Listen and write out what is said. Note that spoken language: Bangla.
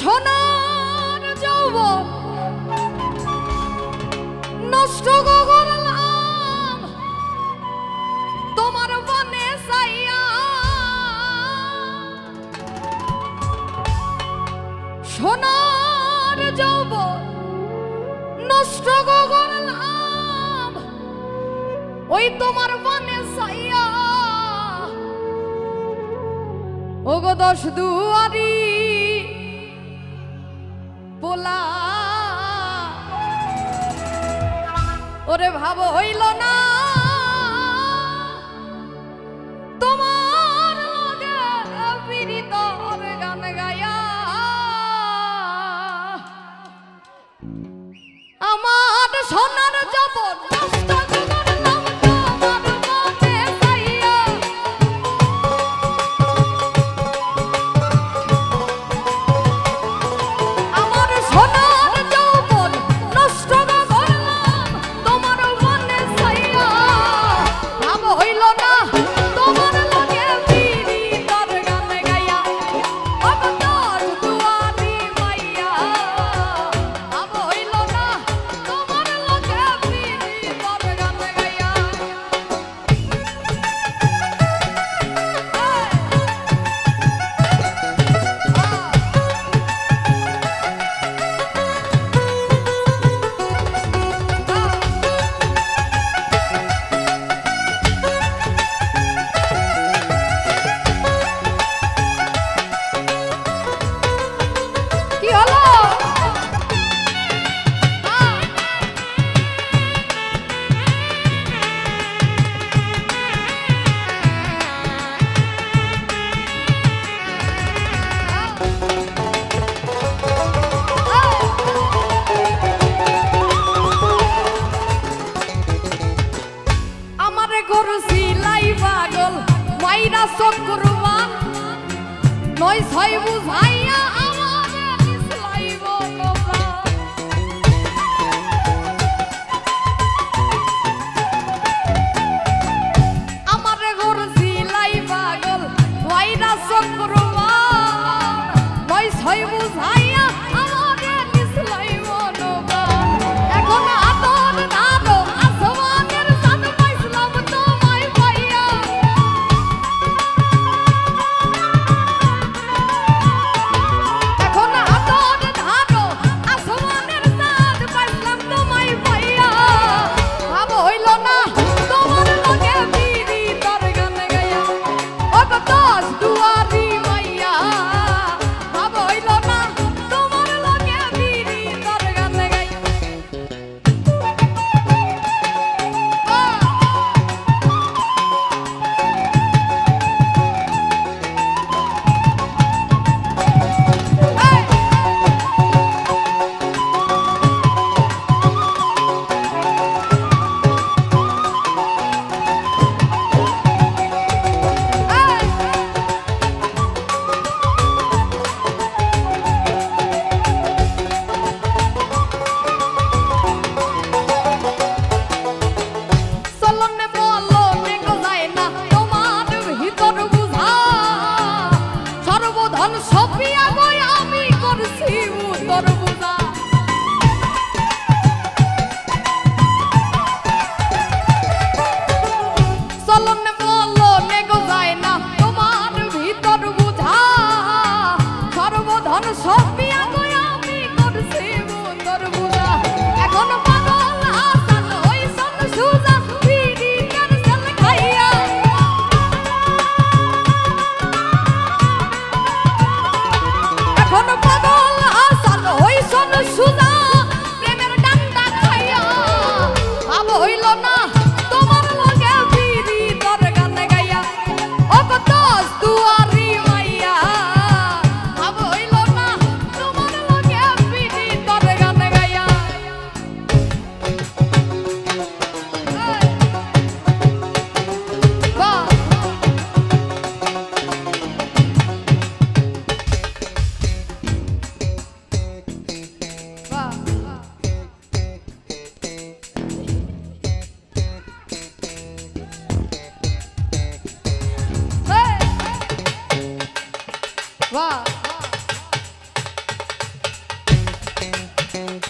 সোনার যৌবন নষ্ট করলাম তোমার বনে যাইয়া। সোনার যৌবন নষ্ট করলাম ওই তোমার বনে যাইয়া। ওগো দশ দুয়ারি পোলা ওরে ভাব হইল না তোমার লগে পীড়িতর গান গায়া। আমার সোনার যৌবন নষ্ট করলাম তোমার বনে যাইয়া। আমার সোনার যৌবন নষ্ট করলাম তোমার বনে যাইয়া। ভাব হইল না তোমার লগে পীড়িতর গান গায়া। অবতার দুয়ারি মাইয়া ভাব হইল না তোমার লগে পীড়িতর গান গায়া। কি হলো? আমারে করছি লাই পাগল মাইরা চক্রবান নয় ছয় বুঝাইয়া আমারে মিশলাইব তোমরা। আমারে করছি লাই পাগল মাইরা চক্রবান নয় ছয় বুঝাইয়া আমারে মিশলাইব তোমরা। এখন আতর ধারো আসমানের চাঁদ পাইছিলাম তোমায় পাইয়া। এখন আতর ধারো আসমানের চাঁদ পাইছিলাম তোমায় পাইয়া। ভাব হইল না তোমার লগে পীড়িতর গান গায়া। ওগো দশ দুয়ারি মাইয়া ভাব হইল না তোমার লগে পীড়িতর গান গায়া। চলনে বলনে গোজায় না তোমার ভিতর বুঝা। সর্বধন সপিয়া গই আমি করছি উত্তর বুঝা। চলনে বলনে গোজায় না তোমার ভিতর বুঝা। সর্বধন সপিয়া গই আমি করছি উত্তর বুঝা। এখন পাগল হাসান হইছন সুজা পীড়িতের জল খাইয়া। এখন পাগল হাসান হইছন সুজা প্রেমের ডান্ডা খাইয়া। ভাব হইল না তোমার লগে পীড়িতর গান গাইয়া। ওগো দশ দুয়ারি মাইয়া ভাব হইল না না